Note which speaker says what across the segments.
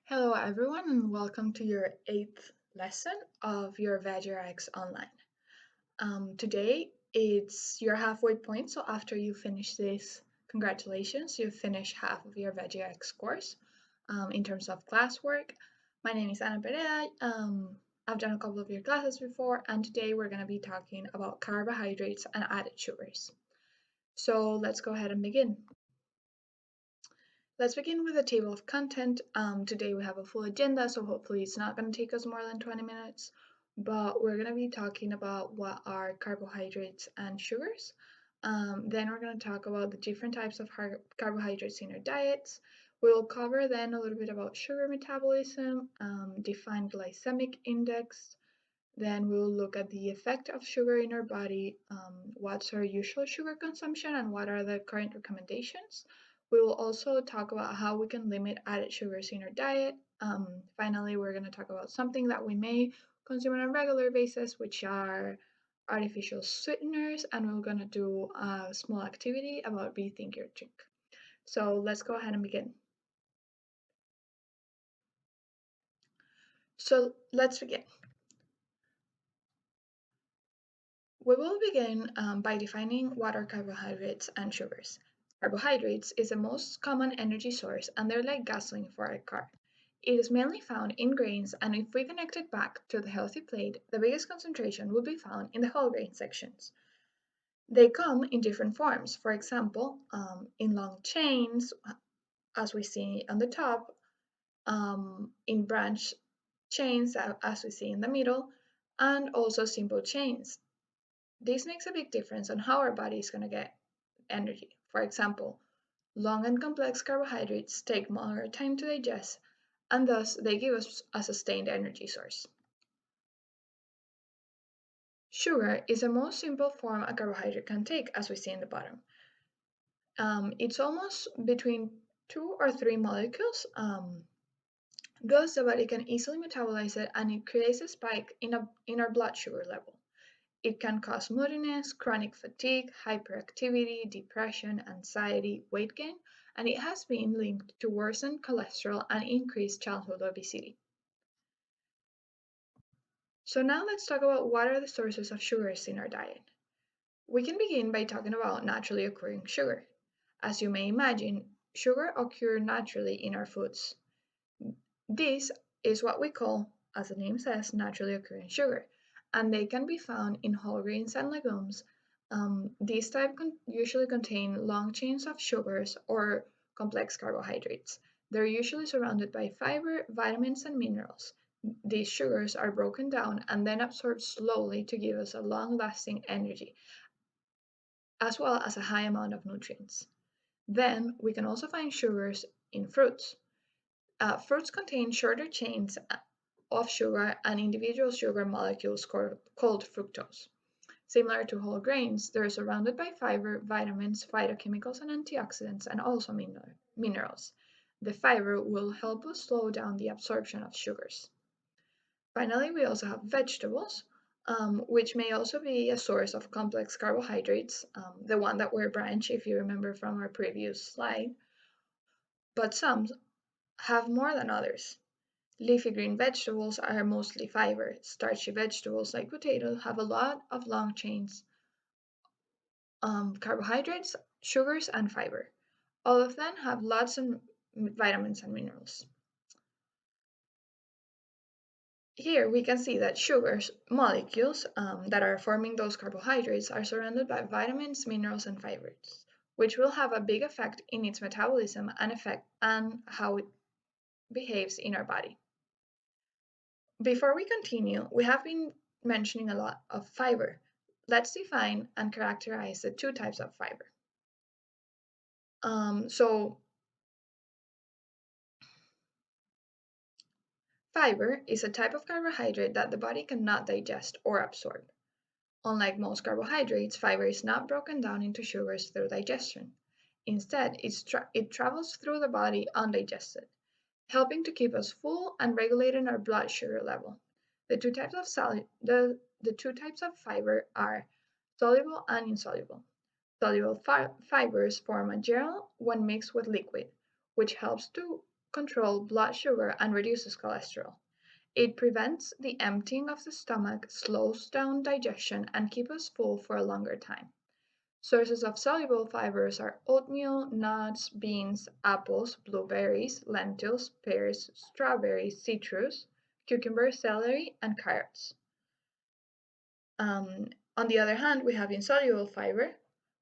Speaker 1: Hello, everyone, and welcome to your eighth lesson of your VegRx online. Today, it's your halfway point, so after you finish this, congratulations, you've finished half of your VegRx course in terms of classwork. My name is Ana Pereira. I've done a couple of your classes before, and today we're going to be talking about carbohydrates and added sugars. So let's go ahead and begin. Let's begin with the table of content. Today we have a full agenda, so hopefully it's not going to take us more than 20 minutes, but we're going to be talking about what are carbohydrates and sugars. Then we're going to talk about the different types of carbohydrates in our diets. We'll cover then a little bit about sugar metabolism, define glycemic index, then we'll look at the effect of sugar in our body, what's our usual sugar consumption, and what are the current recommendations. We will also talk about how we can limit added sugars in our diet. Finally, we're going to talk about something that we may consume on a regular basis, which are artificial sweeteners, and we're going to do a small activity about rethink your drink. So let's go ahead and begin. So let's begin. We will begin by defining what are carbohydrates and sugars. Carbohydrates is the most common energy source and they're like gasoline for a car. It is mainly found in grains, and if we connect it back to the healthy plate, the biggest concentration will be found in the whole grain sections. They come in different forms, for example, in long chains, as we see on the top, in branch chains, as we see in the middle, and also simple chains. This makes a big difference on how our body is going to get energy. For example, long and complex carbohydrates take more time to digest, and thus they give us a sustained energy source. Sugar is the most simple form a carbohydrate can take, as we see in the bottom. It's almost between 2 or 3 molecules. Thus, the body can easily metabolize it, and it creates a spike in our blood sugar level. It can cause moodiness, chronic fatigue, hyperactivity, depression, anxiety, weight gain, and it has been linked to worsened cholesterol and increased childhood obesity. So now let's talk about what are the sources of sugars in our diet. We can begin by talking about naturally occurring sugar. As you may imagine, sugar occurs naturally in our foods. This is what we call, as the name says, naturally occurring sugar, and they can be found in whole grains and legumes. These type usually contain long chains of sugars or complex carbohydrates. They're usually surrounded by fiber, vitamins, and minerals. These sugars are broken down and then absorbed slowly to give us a long-lasting energy, as well as a high amount of nutrients. Then we can also find sugars in fruits. Fruits contain shorter chains of sugar and individual sugar molecules called fructose. Similar to whole grains, they're surrounded by fiber, vitamins, phytochemicals, and antioxidants, and also minerals. The fiber will help us slow down the absorption of sugars. Finally, we also have vegetables, which may also be a source of complex carbohydrates, the one that were branched, if you remember from our previous slide, but some have more than others. Leafy green vegetables are mostly fiber. Starchy vegetables like potatoes have a lot of long chains, carbohydrates, sugars, and fiber. All of them have lots of vitamins and minerals. Here we can see that sugars molecules that are forming those carbohydrates are surrounded by vitamins, minerals, and fibers, which will have a big effect in its metabolism and effect on how it behaves in our body. Before we continue, we have been mentioning a lot of fiber. Let's define and characterize the two types of fiber. So fiber is a type of carbohydrate that the body cannot digest or absorb. Unlike most carbohydrates, fiber is not broken down into sugars through digestion. Instead, it travels through the body undigested, helping to keep us full and regulating our blood sugar level. The two types of the two types of fiber are soluble and insoluble. Soluble fibers form a gel when mixed with liquid, which helps to control blood sugar and reduces cholesterol. It prevents the emptying of the stomach, slows down digestion, and keeps us full for a longer time. Sources of soluble fibers are oatmeal, nuts, beans, apples, blueberries, lentils, pears, strawberries, citrus, cucumber, celery, and carrots. Um, on the other hand, we have insoluble fiber,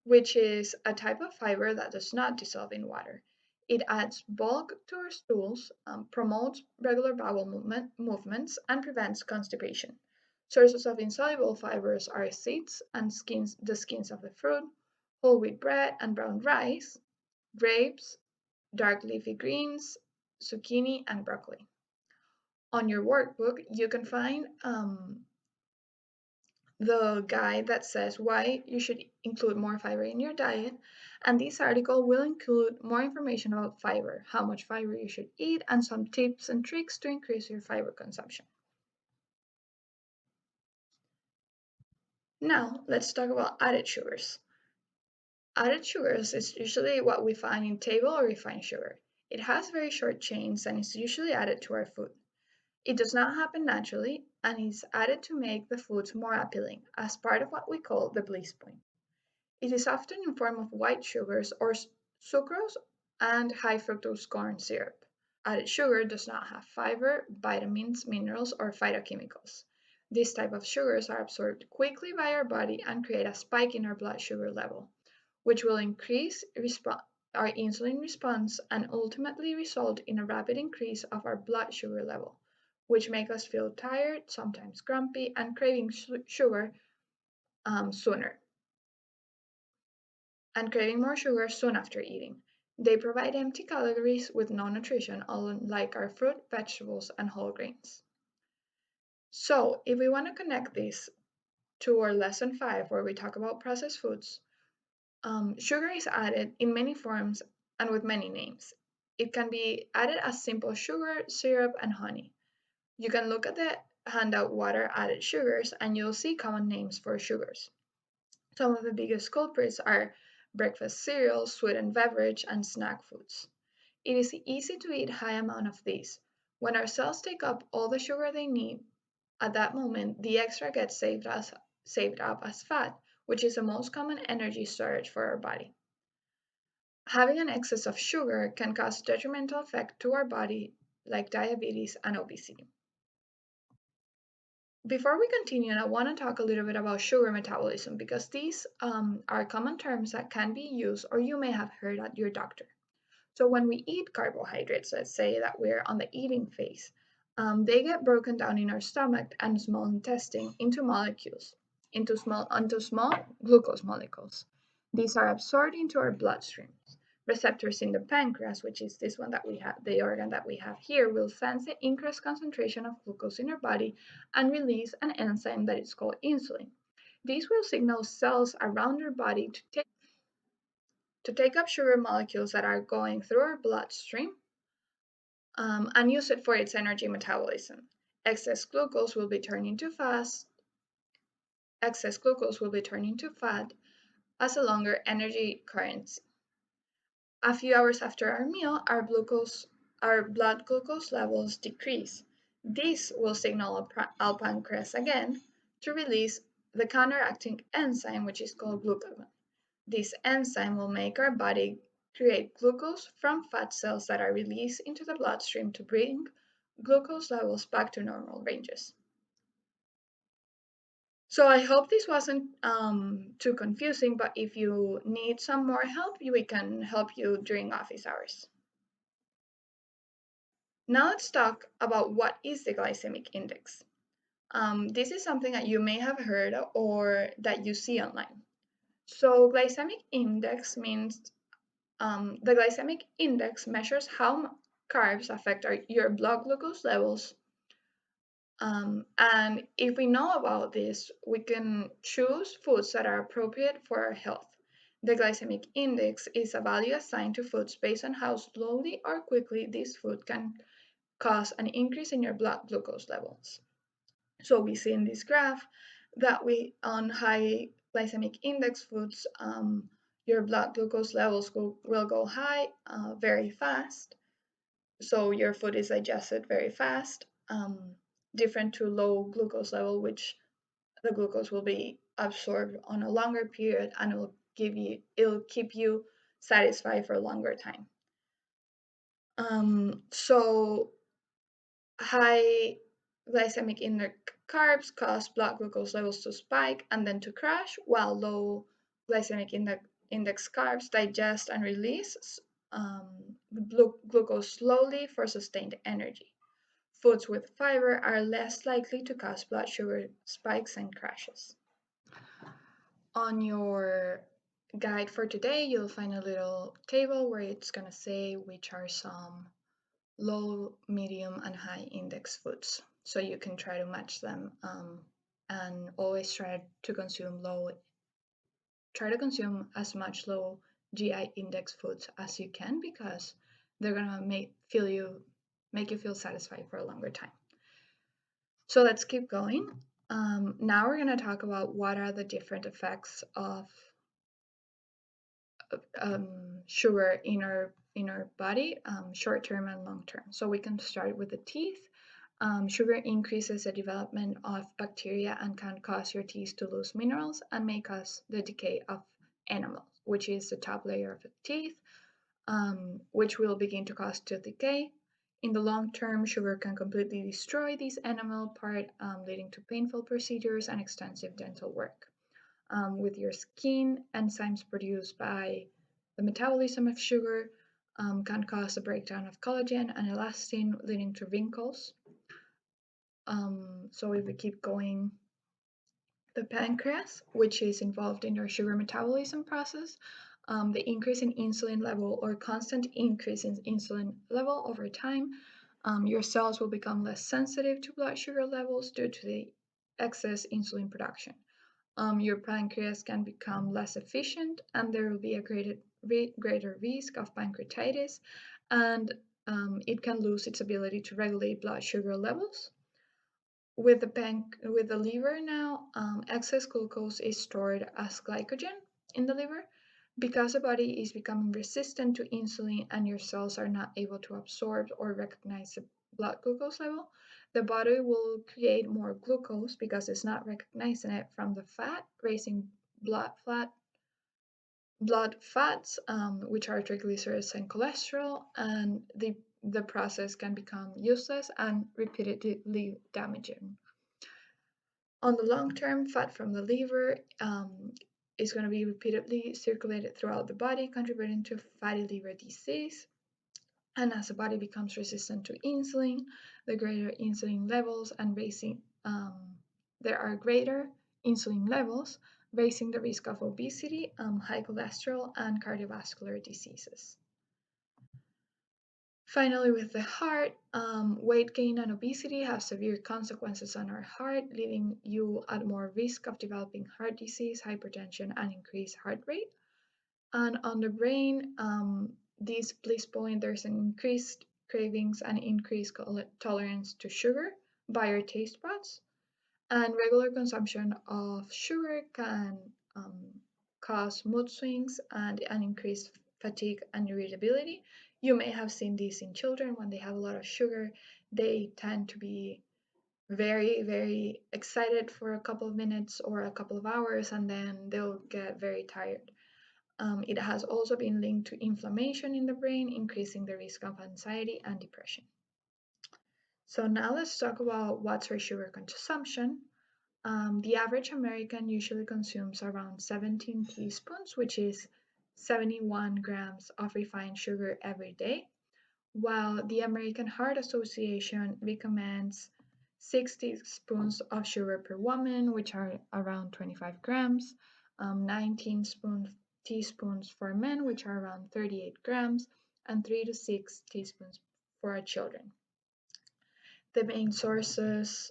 Speaker 1: which is a type of fiber that does not dissolve in water. It adds bulk to our stools, promotes regular bowel movements, and prevents constipation. Sources of insoluble fibers are seeds and the skins of the fruit, whole wheat bread and brown rice, grapes, dark leafy greens, zucchini, and broccoli. On your workbook, you can find the guide that says why you should include more fiber in your diet. And this article will include more information about fiber, how much fiber you should eat, and some tips and tricks to increase your fiber consumption. Now, let's talk about added sugars. Added sugars is usually what we find in table or refined sugar. It has very short chains and is usually added to our food. It does not happen naturally and is added to make the foods more appealing as part of what we call the bliss point. It is often in form of white sugars or sucrose and high fructose corn syrup. Added sugar does not have fiber, vitamins, minerals, or phytochemicals. These type of sugars are absorbed quickly by our body and create a spike in our blood sugar level, which will increase our insulin response and ultimately result in a rapid increase of our blood sugar level, which make us feel tired, sometimes grumpy, and craving sugar sooner and craving more sugar soon after eating. They provide empty calories with no nutrition, unlike our fruit, vegetables, and whole grains. So, if we want to connect this to our lesson 5, where we talk about processed foods, sugar is added in many forms and with many names. It can be added as simple sugar, syrup, and honey. You can look at the handout water added sugars and you'll see common names for sugars. Some of the biggest culprits are breakfast cereals, sweetened beverage, and snack foods. It is easy to eat high amount of these. When our cells take up all the sugar they need, at that moment the extra gets saved up as fat, which is the most common energy storage for our body. Having an excess of sugar can cause detrimental effect to our body like diabetes and obesity. Before we continue, I want to talk a little bit about sugar metabolism because these are common terms that can be used or you may have heard at your doctor. So when we eat carbohydrates, let's say that we're on the eating phase, they get broken down in our stomach and small intestine into molecules, into small glucose molecules. These are absorbed into our bloodstream. Receptors in the pancreas, which is this one that we have, the organ that we have here, will sense the increased concentration of glucose in our body and release an enzyme that is called insulin. These will signal cells around our body to take up sugar molecules that are going through our bloodstream and use it for its energy metabolism. Excess glucose will be turned into fast. Excess glucose will be turned into fat as a longer energy currency. A few hours after our meal, our blood glucose levels decrease. This will signal our pancreas again to release the counteracting enzyme, which is called glucagon. This enzyme will make our body create glucose from fat cells that are released into the bloodstream to bring glucose levels back to normal ranges. So I hope this wasn't too confusing, but if you need some more help, we can help you during office hours. Now let's talk about what is the glycemic index. This is something that you may have heard or that you see online. So glycemic index means the glycemic index measures how carbs affect your blood glucose levels. And if we know about this, we can choose foods that are appropriate for our health. The glycemic index is a value assigned to foods based on how slowly or quickly this food can cause an increase in your blood glucose levels. So we see in this graph that on high glycemic index foods, your blood glucose levels will go high very fast. so your food is digested very fast, different to low glucose level, which the glucose will be absorbed on a longer period and it'll keep you satisfied for a longer time. So high glycemic index carbs cause blood glucose levels to spike and then to crash, while low glycemic index carbs digest and release glucose slowly for sustained energy. Foods with fiber are less likely to cause blood sugar spikes and crashes. On your guide for today, you'll find a little table where it's going to say which are some low, medium, and high index foods. So you can try to match them, and always try to consume as much low GI index foods as you can because they're gonna make you feel satisfied for a longer time. So let's keep going. Now we're gonna talk about what are the different effects of sugar in our body, short term and long term. So we can start with the teeth. Sugar increases the development of bacteria and can cause your teeth to lose minerals and may cause the decay of enamel, which is the top layer of the teeth, which will begin to cause tooth decay. In the long term, sugar can completely destroy this enamel part, leading to painful procedures and extensive dental work. With your skin, enzymes produced by the metabolism of sugar can cause a breakdown of collagen and elastin, leading to wrinkles. So if we keep going, the pancreas, which is involved in your sugar metabolism process, the increase in insulin level or constant increase in insulin level over time, your cells will become less sensitive to blood sugar levels due to the excess insulin production. Your pancreas can become less efficient, and there will be a greater risk of pancreatitis, and it can lose its ability to regulate blood sugar levels. With the liver now, excess glucose is stored as glycogen in the liver. Because the body is becoming resistant to insulin and your cells are not able to absorb or recognize the blood glucose level, the body will create more glucose because it's not recognizing it from the fat, raising blood fats, which are triglycerides and cholesterol, and the process can become useless and repeatedly damaging. On the long term, fat from the liver is going to be repeatedly circulated throughout the body, contributing to fatty liver disease. And as the body becomes resistant to insulin, the greater insulin levels and raising there are greater insulin levels, raising the risk of obesity, high cholesterol, and cardiovascular diseases. Finally, with the heart, weight gain and obesity have severe consequences on our heart, leaving you at more risk of developing heart disease, hypertension, and increased heart rate. And on the brain, this bliss point, there's an increased cravings and increased tolerance to sugar by our taste buds. And regular consumption of sugar can cause mood swings and an increased fatigue and irritability. You may have seen this in children when they have a lot of sugar. They tend to be very, very excited for a couple of minutes or a couple of hours, and then they'll get very tired. It has also been linked to inflammation in the brain, increasing the risk of anxiety and depression. So now let's talk about what's our sugar consumption. The average American usually consumes around 17 teaspoons, which is 71 grams of refined sugar every day, while the American Heart Association recommends 6 teaspoons of sugar per woman, which are around 25 grams, 19 teaspoons for men, which are around 38 grams, and 3 to 6 teaspoons for our children. The main sources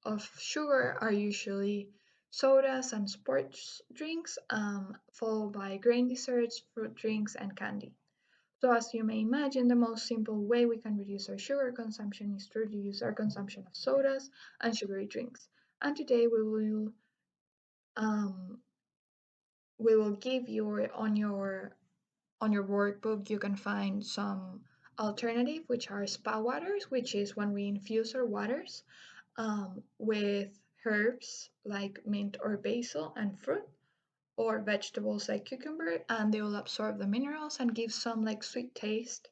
Speaker 1: of sugar are usually sodas and sports drinks, followed by grain desserts, fruit drinks, and candy. So as you may imagine, the most simple way we can reduce our sugar consumption is to reduce our consumption of sodas and sugary drinks. And today um, we will give you on your workbook, you can find some alternative, which are spa waters, which is when we infuse our waters with herbs like mint or basil and fruit, or vegetables like cucumber, and they will absorb the minerals and give some like sweet taste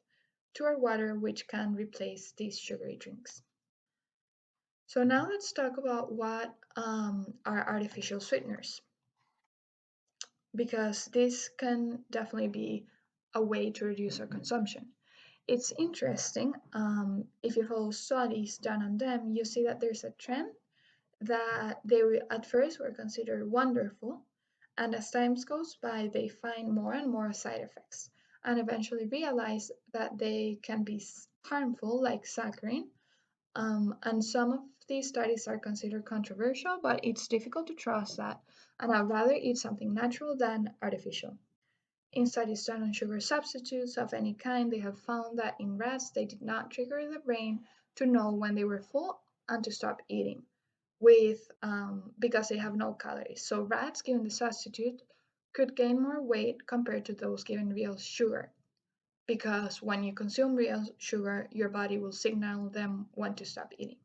Speaker 1: to our water, which can replace these sugary drinks. So now let's talk about what are artificial sweeteners, because this can definitely be a way to reduce our consumption. It's interesting, if you follow studies done on them, you see that there's a trend that at first were considered wonderful, and as time goes by, they find more and more side effects, and eventually realize that they can be harmful, like saccharin. And some of these studies are considered controversial, but it's difficult to trust that, and I'd rather eat something natural than artificial. In studies done on sugar substitutes of any kind, they have found that in rats, they did not trigger the brain to know when they were full and to stop eating because they have no calories. So rats given the substitute could gain more weight compared to those given real sugar, because when you consume real sugar, your body will signal them when to stop eating.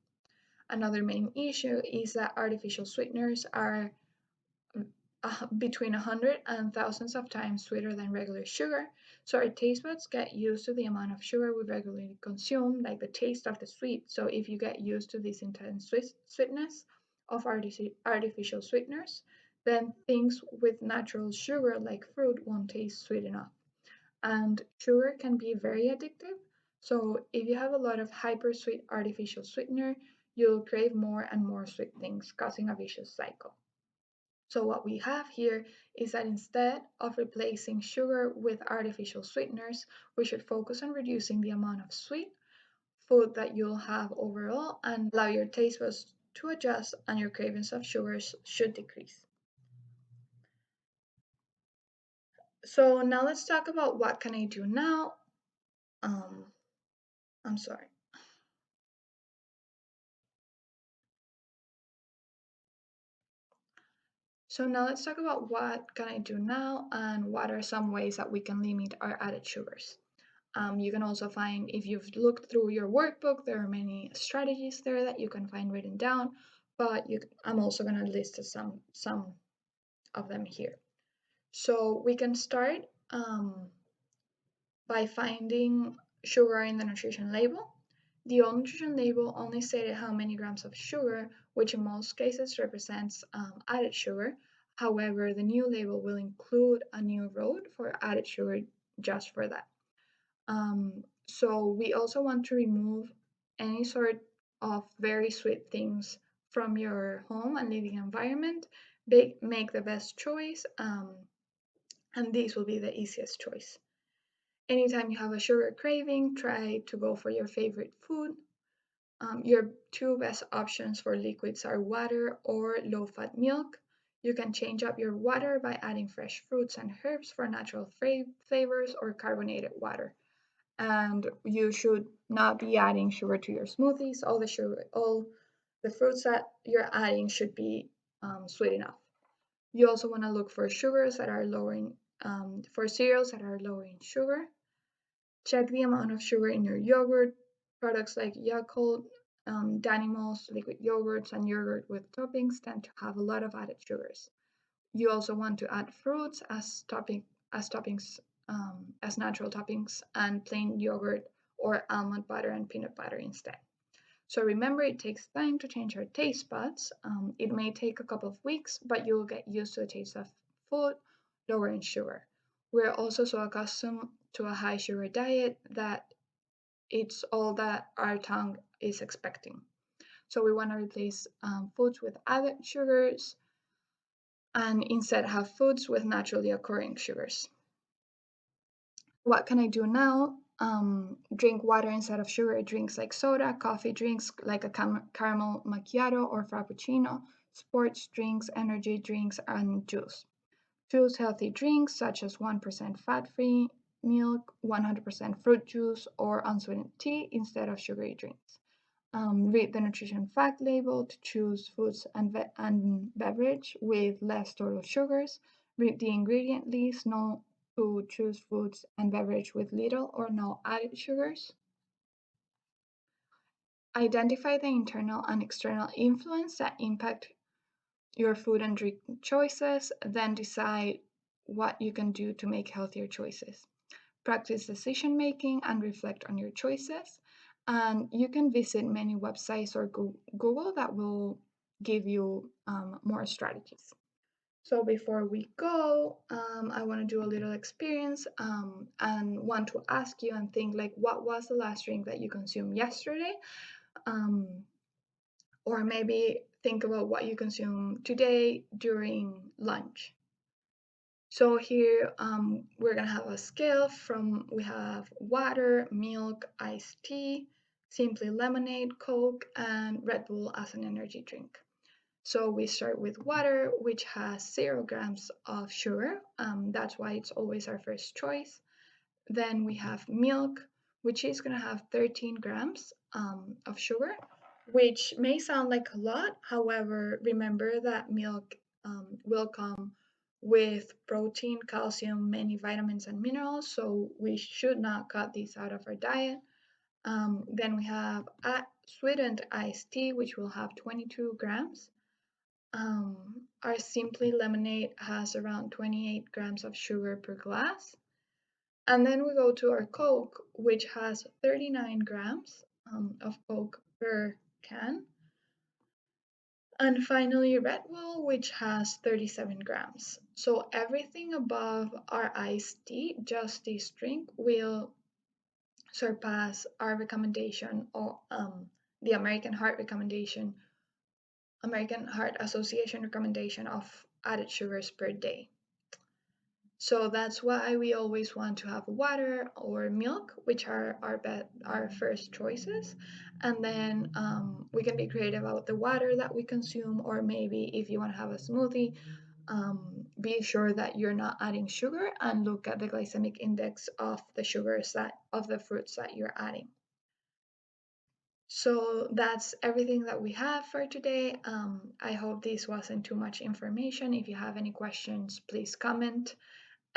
Speaker 1: Another main issue is that artificial sweeteners are between 100 and thousands of times sweeter than regular sugar, so our taste buds get used to the amount of sugar we regularly consume, like the taste of the sweet. So if you get used to this intense sweetness of artificial sweeteners, then things with natural sugar like fruit won't taste sweet enough. And sugar can be very addictive, so if you have a lot of hyper sweet artificial sweetener, you'll crave more and more sweet things, causing a vicious cycle. So what we have here is that instead of replacing sugar with artificial sweeteners, we should focus on reducing the amount of sweet food that you'll have overall and allow your taste buds to adjust, and your cravings of sugars should decrease. So now let's talk about what can I do now. Um, I'm sorry. So now let's talk about what can I do now and what are some ways that we can limit our added sugars. You can also find, if you've looked through your workbook, there are many strategies there that you can find written down, but I'm also going to list some of them here. So we can start by finding sugar in the nutrition label. The old nutrition label only stated how many grams of sugar, which in most cases represents added sugar. However, the new label will include a new road for added sugar just for that. So we also want to remove any sort of very sweet things from your home and living environment. Make the best choice, and this will be the easiest choice. Anytime you have a sugar craving, try to go for your favorite food. Your two best options for liquids are water or low-fat milk. You can change up your water by adding fresh fruits and herbs for natural flavors, or carbonated water. And you should not be adding sugar to your smoothies. All the fruits that you're adding should be sweet enough. You also want to look for sugars that are lowering, for cereals that are lower in sugar. Check the amount of sugar in your yogurt. Products like Yakult, Danimals, liquid yogurts, and yogurt with toppings tend to have a lot of added sugars. You also want to add fruits as toppings, as natural toppings, and plain yogurt or almond butter and peanut butter instead. So remember, it takes time to change our taste buds. It may take a couple of weeks, but you will get used to the taste of food lower in sugar. We're also so accustomed to a high sugar diet that it's all that our tongue is expecting. So we want to replace foods with added sugars and instead have foods with naturally occurring sugars. What can I do now? Drink water instead of sugar drinks like soda, coffee drinks like a caramel macchiato or frappuccino, sports drinks, energy drinks, and juice. Choose healthy drinks such as 1% fat-free milk, 100% fruit juice, or unsweetened tea instead of sugary drinks. Read the nutrition fact label to choose foods and beverage with less total sugars. Read the ingredient list, know to choose foods and beverage with little or no added sugars. Identify the internal and external influence that impact your food and drink choices, then decide what you can do to make healthier choices. Practice decision making and reflect on your choices. And you can visit many websites or Google that will give you more strategies. So before we go, I want to do a little experience and want to ask you and think like, what was the last drink that you consumed yesterday? Um, or maybe think about what you consume today during lunch. So here we're gonna have a scale from we have water, milk, iced tea, simply lemonade, Coke, and Red Bull as an energy drink. So we start with water, which has 0 grams of sugar. That's why it's always our first choice. Then we have milk, which is going to have 13 grams of sugar, which may sound like a lot. However, remember that milk will come with protein, calcium, many vitamins, and minerals, so we should not cut these out of our diet. Then we have sweetened iced tea, which will have 22 grams. Our Simply Lemonade has around 28 grams of sugar per glass. And then we go to our Coke, which has 39 grams of Coke per can. And finally, Red Bull, which has 37 grams. So everything above our iced tea, just this drink, will surpass our recommendation or the American Heart Association recommendation of added sugars per day. So that's why we always want to have water or milk, which are our first choices. And then we can be creative about the water that we consume, or maybe if you want to have a smoothie, be sure that you're not adding sugar and look at the glycemic index of the sugars of the fruits that you're adding. So that's everything that we have for today. I hope this wasn't too much information. If you have any questions, please comment.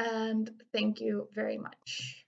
Speaker 1: And thank you very much.